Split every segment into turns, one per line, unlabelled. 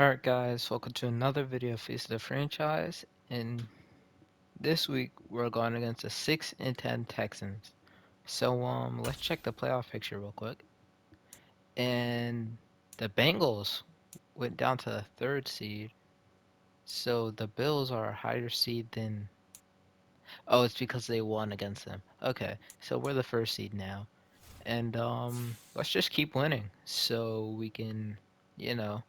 Alright guys, welcome to another video of Face of the Franchise, and this week we're going against the 6 and 10 Texans. So let's check the playoff picture real quick. And the Bengals went down to the 3rd seed. So the Bills are a higher seed than oh, it's because they won against them. Okay, so we're the 1st seed now. And let's just keep winning so we can, you know,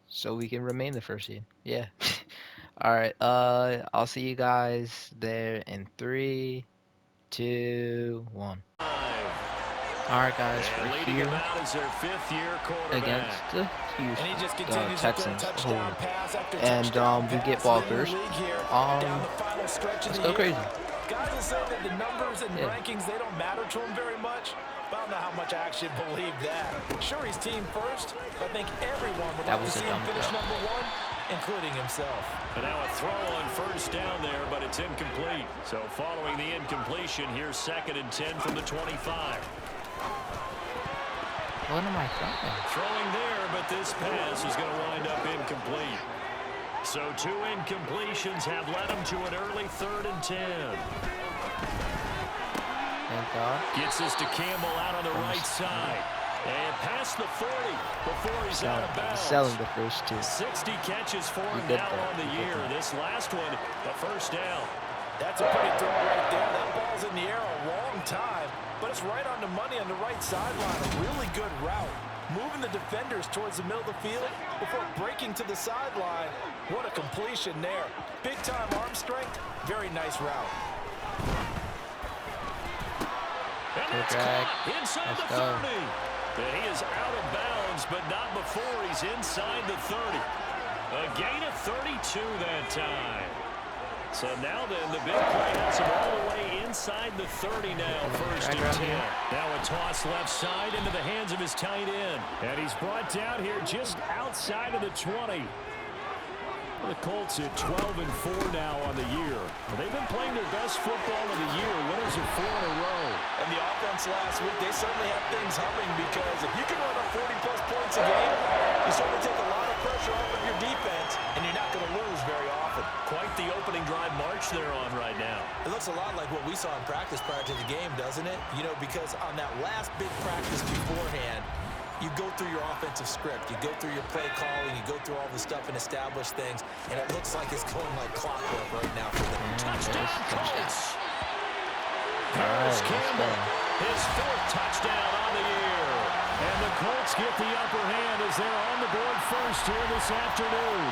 so we can remain the 1st seed. Yeah. Alright, I'll see you guys there in 3, 2, 1. Alright guys, we're here against the Texans. Oh. And we get ball first. Let's go crazy.
Guys will say that the numbers and rankings, they don't matter to him very much. But I don't know how much I actually believe that. Sure, he's team first, but I think everyone would like to see him finish number 1, including himself.
And now a throw on first down there, but it's incomplete. So following the incompletion, here's 2nd and 10 from the 25.
What am I throwing?
Throwing there, but this pass is going to wind up incomplete. So 2 incompletions have led him to an early 3rd and 10.
Thank God.
Gets this to Campbell out on the right side. And past the 40 before he's out of bounds.
Selling the first 2.
60 catches for him now on the year. This last one, a first down.
That's a pretty throw right there. That ball's in the air a long time, but it's right on the money on the right sideline. A really good route. Moving the defenders towards the middle of the field before breaking to the sideline. What a completion there. Big-time arm strength. Very nice route.
And that's caught inside the 30. And he is out of bounds, but not before he's inside the 30. A gain of 32 that time. So now then, the big play has him all the way inside the 30 now, 1st and 10. Now a toss left side into the hands of his tight end. And he's brought down here just outside of the 20. The Colts at 12-4 now on the year. They've been playing their best football of the year, winners of 4 in a row.
And the offense last week, they certainly have things humming because if you can run up 40-plus points a game, you certainly take a lot of pressure off of your defense, and you're not going to lose very often.
Quite the opening drive march they're on right now.
It looks a lot like what we saw in practice prior to the game, doesn't it? You know, because on that last big practice beforehand, you go through your offensive script, you go through your play calling, you go through all the stuff and establish things, and it looks like it's going like clockwork right now for them.
Touchdown, Colts! There's Campbell, his 4th touchdown on the year. And the Colts get the upper hand as they're on the board first here this afternoon.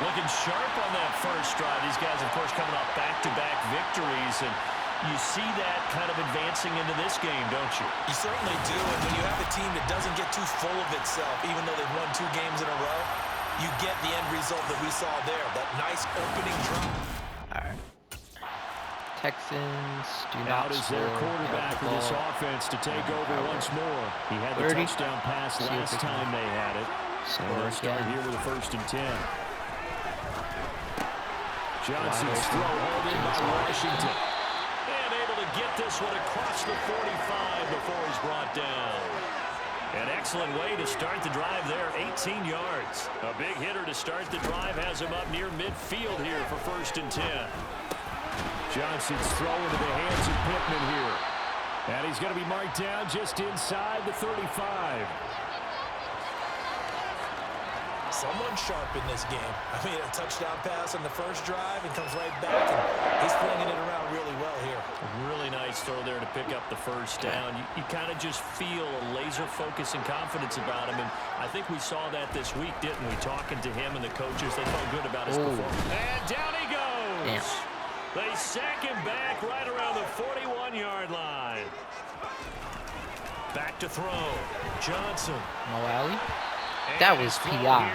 Looking sharp on that first drive. These guys, of course, coming off back-to-back victories, and you see that kind of advancing into this game, don't you?
You certainly do, and when you have a team that doesn't get too full of itself, even though they've won 2 games in a row, you get the end result that we saw there, that nice opening drive.
All right. Texans do
Out
not
is their quarterback for this offense to take over once more. He had the touchdown pass last time they had it. So they'll start here with a 1st and 10. Johnson's throw hauled in by Washington. And able to get this one across the 45 before he's brought down. An excellent way to start the drive there, 18 yards. A big hitter to start the drive has him up near midfield here for 1st and 10. Johnson's throw into the hands of Pittman here. And he's going to be marked down just inside the 35.
Someone sharp in this game. I mean, a touchdown pass on the first drive and comes right back, and he's flinging it around really well here.
Really nice throw there to pick up the first down. You kind of just feel a laser focus and confidence about him, and I think we saw that this week, didn't we? Talking to him and the coaches, they felt good about his performance. And down he goes.
Damn.
They sack him back right around the 41-yard line. Back to throw. Johnson.
Moali? That was PI.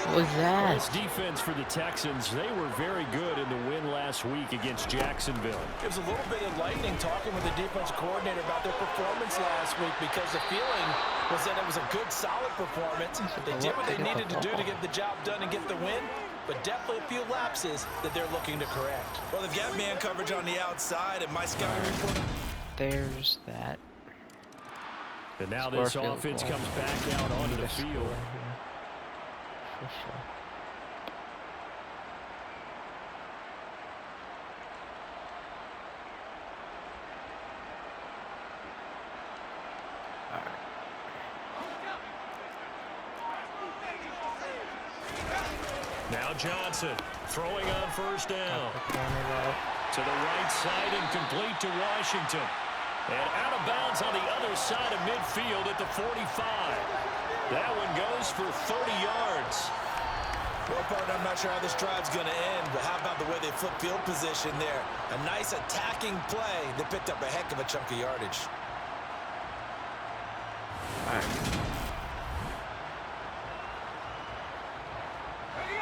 What was that?
This defense for the Texans, they were very good in the win last week against Jacksonville.
It was a little bit enlightening talking with the defense coordinator about their performance last week because the feeling was that it was a good, solid performance. They did what they needed to do to get the job done and get the win, but definitely a few lapses that they're looking to correct. Well, they've got man coverage on the outside, and my scouting report
there's that.
And now
Score
this
field
offense
goal.
comes back out onto the
Score
field.
here. For sure.
Now Johnson throwing on first down. To the right side and complete to Washington. And out of bounds on the other side of midfield at the 45. That one goes for 30 yards.
Well, partner, I'm not sure how this drive's going to end, but how about the way they flip field position there? A nice attacking play that picked up a heck of a chunk of yardage.
All right.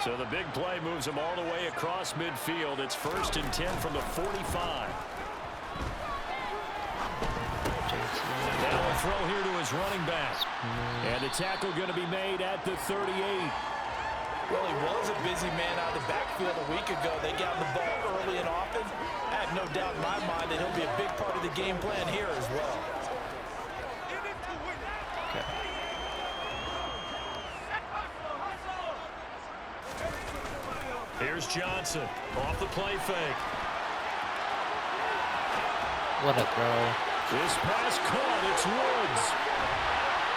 So the big play moves them all the way across midfield. It's 1st and 10 from the 45. Now a throw here to his running back. And the tackle going to be made at the 38.
Well, he was a busy man out of the backfield a week ago. They got the ball early and often. I have no doubt in my mind that he'll be a big part of the game plan here as well.
Okay.
Here's Johnson off the play fake.
What a throw.
This pass caught. It's Woods.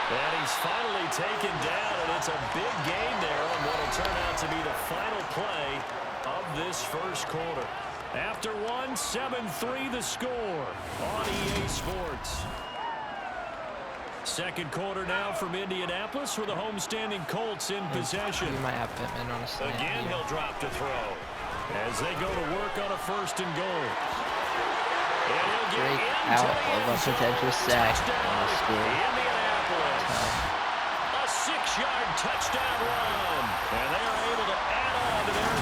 And he's finally taken down, and it's a big gain there on what will turn out to be the final play of this first quarter. After one, 7-3 the score on EA Sports. Second quarter now from Indianapolis with the homestanding Colts in possession.
You might have Pittman on a slant.
Again, he'll drop to throw as they go to work on a 1st and goal. And he'll get
Break
into
out
the
of
end
a
zone.
potential sack
Touchdown,
on the score.
Indianapolis. A 6-yard touchdown run. And they are able to add on to their...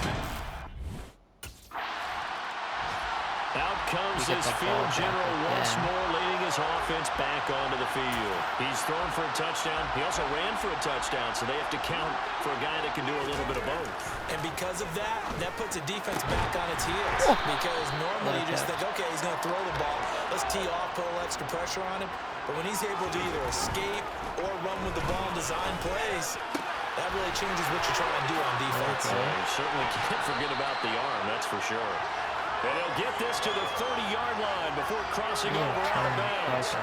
Out comes this field general once more, leading his offense back onto the field. He's thrown for a touchdown. He also ran for a touchdown, so they have to count for a guy that can do a little bit of both.
And because of that, that puts a defense back on its heels. Because normally you just think, okay, he's going to throw the ball. Let's tee off, put a little extra pressure on him. But when he's able to either escape or run with the ball and design plays, that really changes what you're trying to do on defense.
Okay. You certainly can't forget about the arm, that's for sure. And he'll get this to the 30-yard line before crossing over out of bounds.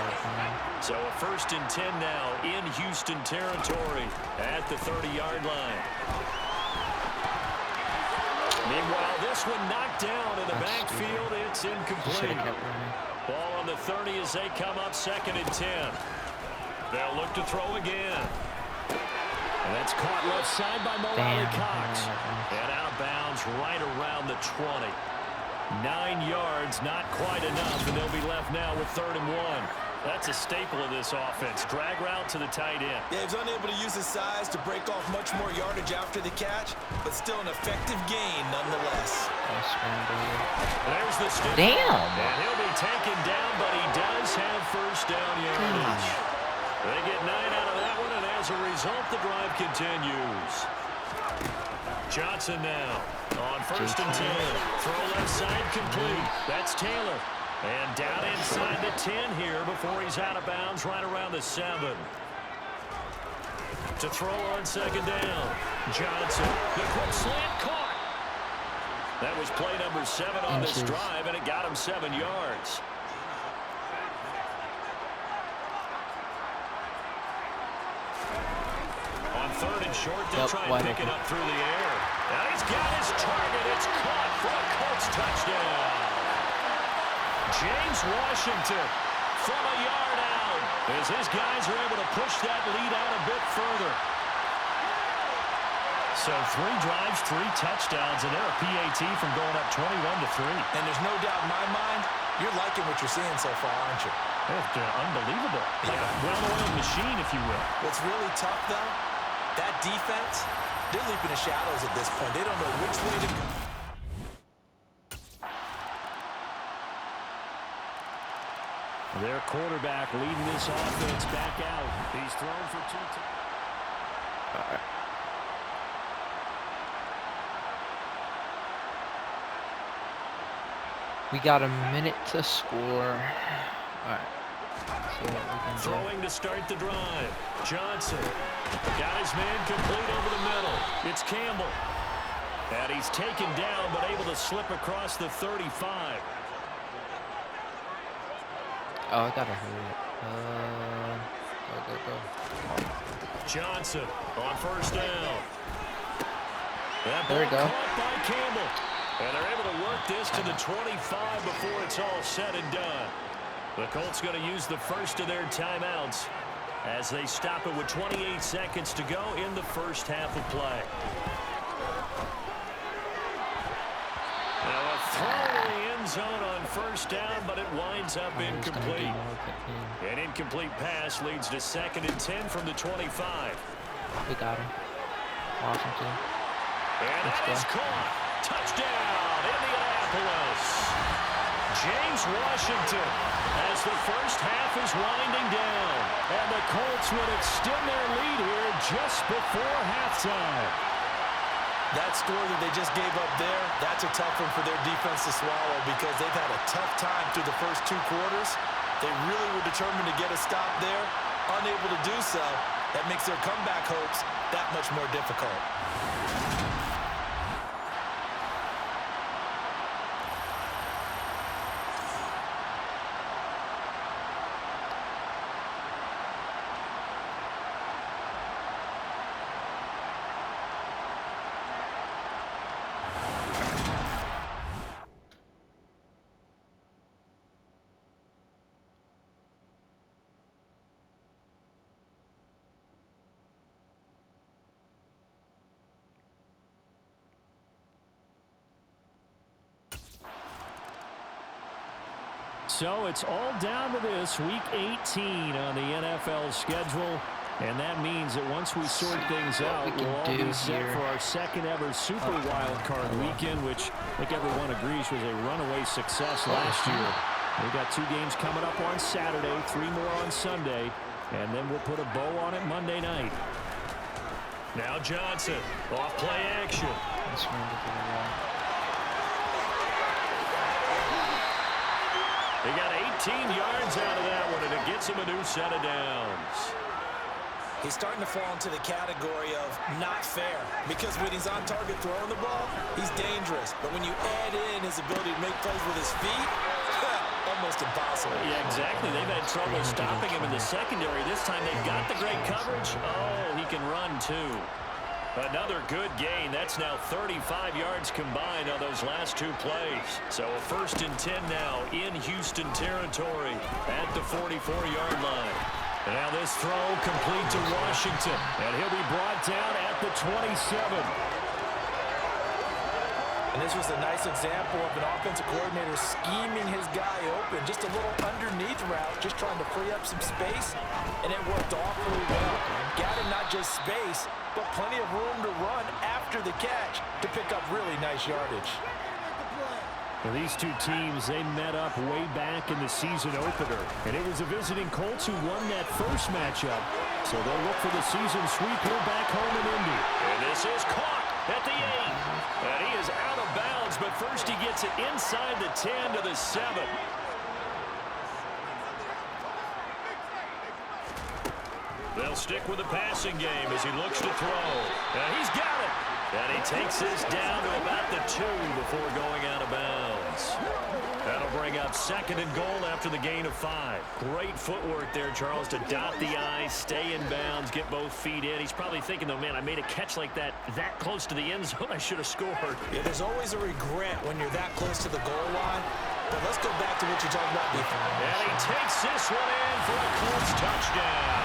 So a 1st and 10 now in Houston territory at the 30-yard line. Meanwhile, this one knocked down in the backfield. It's incomplete. Ball on the 30 as they come up 2nd and 10. They'll look to throw again. And that's caught left side by Malari Cox. And out of bounds right around the 20. 9 yards, not quite enough, and they'll be left now with 3rd and 1. That's a staple of this offense. Drag route to the tight end.
Yeah, he's unable to use his size to break off much more yardage after the catch, but still an effective gain nonetheless.
There's the stiff.
Damn!
And he'll be taken down, but he does have 1st down yardage. They get 9 out of that one, and as a result, the drive continues. Johnson now on 1st and 10. Throw left side complete. That's Taylor. And down inside the 10 here before he's out of bounds right around the 7. To throw on 2nd down. Johnson. The quick slant caught. That was play number 7 on this drive, and it got him 7 yards. On 3rd and short, they'll try and pick it up through the air. Now he's got his target. It's caught for a Colts touchdown. James Washington from a yard out as his guys are able to push that lead out a bit further. So 3 drives, 3 touchdowns, and they're a PAT from going up 21-3.
And there's no doubt in my mind, you're liking what you're seeing so far, aren't you?
It's unbelievable. Like a well-oiled machine, if you will.
What's really tough, though, that defense, they're leaping the shadows at this point. They don't know which way to go.
Their quarterback leading this offense back out. He's thrown for 2 times.
We got a minute to score. All right. See what we can do.
Throwing to start the drive. Johnson got his man complete over the middle. It's Campbell. And he's taken down, but able to slip across the 35.
Oh, I gotta hurry up. Go.
Johnson on first down. That
There we
ball
go.
caught by Campbell. And they're able to work this to the 25 before it's all said and done. The Colts going to use the first of their timeouts as they stop it with 28 seconds to go in the first half of play. Now a throw in the end zone on first down, but it winds up incomplete. An incomplete pass leads to 2nd and 10 from the 25.
We got him. Washington.
And that is caught. Touchdown, Indianapolis. James Washington as the first half is winding down. And the Colts would extend their lead here just before halftime.
That score that they just gave up there, that's a tough one for their defense to swallow because they've had a tough time through the first 2 quarters. They really were determined to get a stop there. Unable to do so, that makes their comeback hopes that much more difficult.
So it's all down to this, Week 18 on the NFL schedule. And that means that once we sort things out, we'll all be set for our second ever Super Wild Card weekend, which I think everyone agrees was a runaway success last year. We've got 2 games coming up on Saturday, 3 more on Sunday, and then we'll put a bow on it Monday night. Now Johnson, off play action. They got 18 yards out of that one, and it gets him a new set of downs.
He's starting to fall into the category of not fair because when he's on target throwing the ball, he's dangerous. But when you add in his ability to make plays with his feet, almost impossible.
Yeah, exactly. They've had trouble stopping him in the secondary. This time they've got the great coverage. Oh, he can run too. Another good gain. That's now 35 yards combined on those last 2 plays. So a 1st and 10 now in Houston territory at the 44-yard line. And now this throw complete to Washington. And he'll be brought down at the 27.
And this was a nice example of an offensive coordinator scheming his guy open. Just a little underneath route, just trying to free up some space. And it worked awfully well. Got him not just space, but plenty of room to run after the catch to pick up really nice yardage.
Well, these 2 teams, they met up way back in the season opener. And it was the visiting Colts who won that first matchup. So they'll look for the season sweep here back home in Indy. And this is caught at the 8. And he is out of bounds, but first he gets it inside the 10 to the 7. They'll stick with the passing game as he looks to throw. And he's got it. And he takes this down to about the 2 before going out of bounds. That'll bring up 2nd and goal after the gain of 5. Great footwork there, Charles, to dot the I's, stay in bounds, get both feet in. He's probably thinking, though, man, I made a catch like that close to the end zone. I should have scored.
Yeah, there's always a regret when you're that close to the goal line. But let's go back to what you talked about before.
And he takes this one in for a Colts touchdown.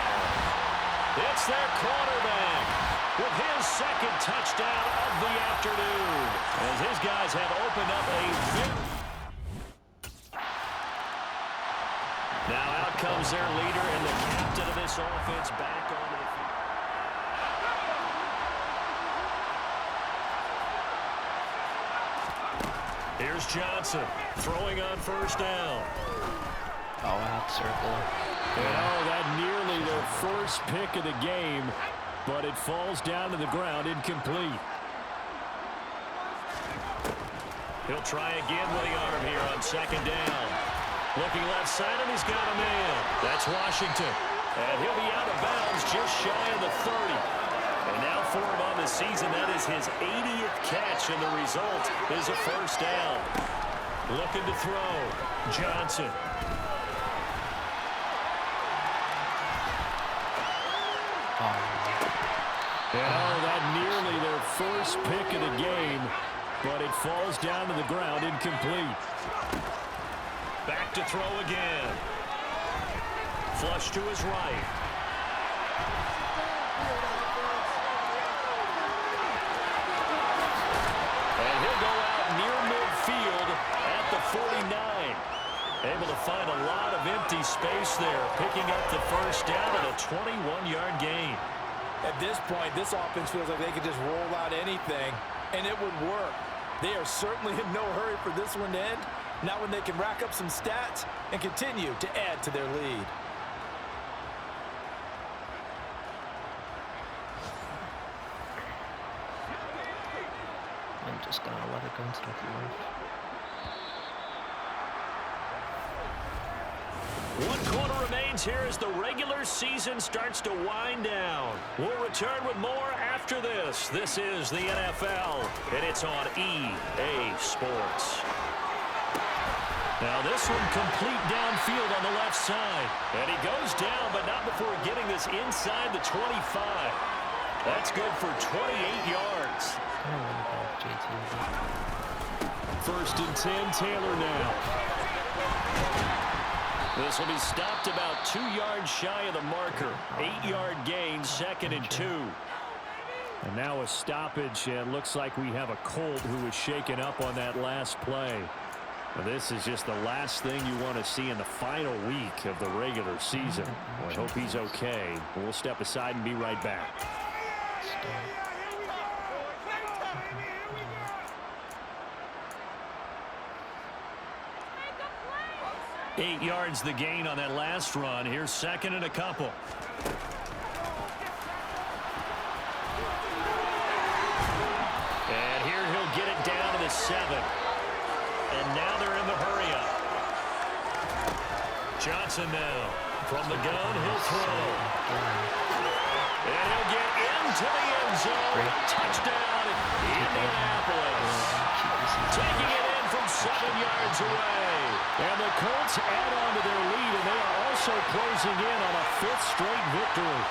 It's their quarterback with his 2nd touchdown of the afternoon, as his guys have opened up a now out comes their leader and the captain of this offense back onto the field. Here's Johnson throwing on first down.
Oh, out circle.
Oh, that nearly their first pick of the game, but it falls down to the ground incomplete. He'll try again with the arm here on 2nd down. Looking left side, and he's got a man. That's Washington. And he'll be out of bounds just shy of the 30. And now for him on the season, that is his 80th catch, and the result is a first down. Looking to throw. Johnson. And that nearly their first pick of the game, but it falls down to the ground incomplete. Back to throw again. Flush to his right. And he'll go out near midfield at the 49. Able to find a lot of empty space there, picking up the first down at a 21-yard gain.
At this point, this offense feels like they could just roll out anything, and it would work. They are certainly in no hurry for this one to end. Not when they can rack up some stats and continue to add to their lead.
I'm just going to let it go into the fourth.
1 quarter remains here as the regular season starts to wind down. We'll return with more after this. This is the NFL, and it's on EA Sports. Now this one complete downfield on the left side. And he goes down, but not before getting this inside the 25. That's good for 28 yards. First and 10, Taylor now. This will be stopped about 2 yards shy of the marker. 8-yard gain, 2nd and 2. And now a stoppage, and looks like we have a Colt who was shaken up on that last play. Well, this is just the last thing you want to see in the final week of the regular season. Well, I hope he's okay. We'll step aside and be right back. 8 yards the gain on that last run. Here's 2nd and a couple. And here he'll get it down to the 7. And now they're in the hurry up. Johnson now. From the gun, he'll throw. And he'll get into the end zone. Touchdown, Indianapolis. Taking it in from 7 yards away. And the Colts add on to their lead, and they are also closing in on a 5th straight victory.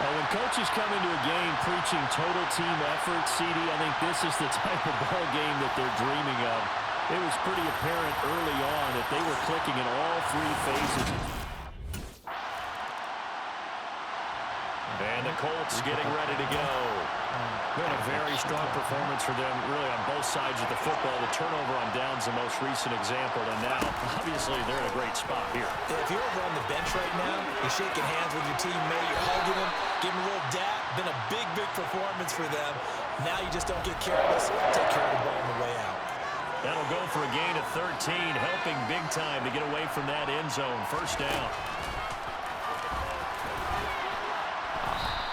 When coaches come into a game preaching total team effort, CD, I think this is the type of ball game that they're dreaming of. It was pretty apparent early on that they were clicking in all 3 phases. And the Colts getting ready to go. Been a very strong performance for them, really, on both sides of the football. The turnover on downs, the most recent example, and now, obviously, they're in a great spot here.
If you're over on the bench right now, you're shaking hands with your teammate, you're hugging him, giving him a little dap. Been a big, big performance for them. Now you just don't get careless. Take care of the ball on the way out.
That'll go for a gain of 13, helping big time to get away from that end zone. First down.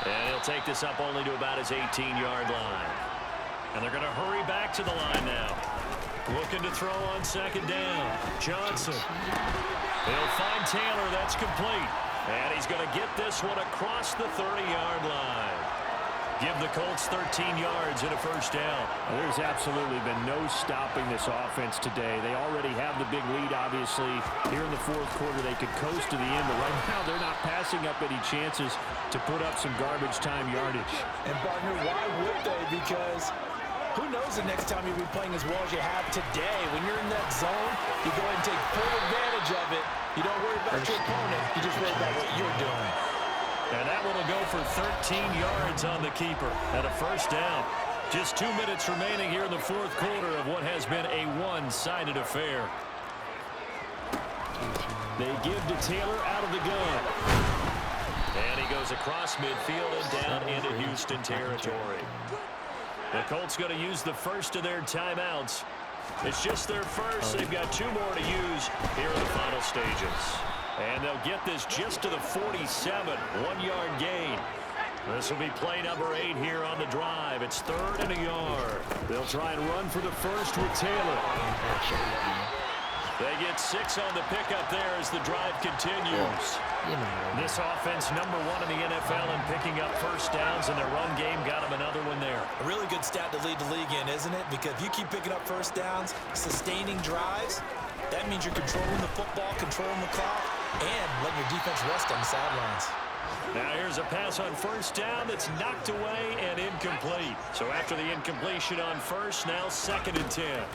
And he'll take this up only to about his 18-yard line. And they're going to hurry back to the line now. Looking to throw on 2nd down. Johnson. He'll find Taylor. That's complete. And he's going to get this one across the 30-yard line. Give the Colts 13 yards and a first down. There's absolutely been no stopping this offense today. They already have the big lead, obviously. Here in the 4th quarter, they could coast to the end, but right now they're not passing up any chances to put up some garbage time yardage.
And, partner, why would they? Because who knows the next time you'll be playing as well as you have today. When you're in that zone, you go ahead and take full advantage of it. You don't worry about your opponent. You just worry about what you're doing.
And that one will go for 13 yards on the keeper and a first down. Just 2 minutes remaining here in the 4th quarter of what has been a one-sided affair. They give to Taylor out of the gun. And he goes across midfield and down into Houston territory. The Colts going to use the first of their timeouts. It's just their first. They've got 2 more to use here in the final stages. And they'll get this just to the 47, 1-yard gain. This will be play number 8 here on the drive. It's 3rd and a yard. They'll try and run for the first with Taylor. They get 6 on the pickup there as the drive continues. This offense #1 in the NFL in picking up first downs, and their run game got them another one there.
A really good stat to lead the league in, isn't it? Because if you keep picking up first downs, sustaining drives, that means you're controlling the football, controlling the clock, and letting your defense rest on the sidelines.
Now here's a pass on first down that's knocked away and incomplete. So after the incompletion on first, now 2nd and 10.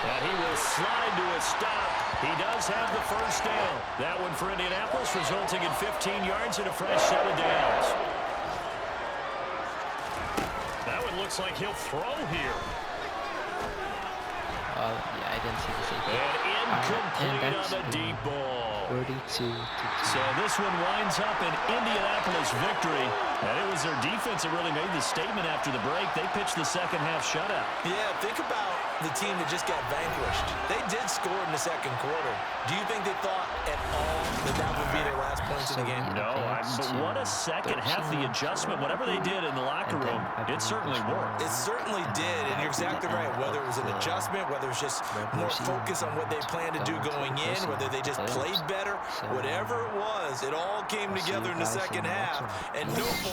And he will slide to a stop. He does have the first down. That one for Indianapolis, resulting in 15 yards and a fresh set of downs. That one looks like he'll throw here.
Yeah, I didn't see the safety.
And incomplete on the deep ball.
42-2.
So this one winds up an Indianapolis victory. And it was their defense that really made the statement after the break. They pitched the second half shutout.
Yeah, think about the team that just got vanquished. They did score in the second quarter. Do you think they thought at all that that would be their last points in the game?
No, but what a second half, the adjustment, whatever they did in the locker room, it certainly worked.
It certainly did, and you're exactly right. Whether it was an adjustment, whether it was just more focus on what they planned to do going in, whether they just played better, whatever it was, it all came together in the second half, and no points.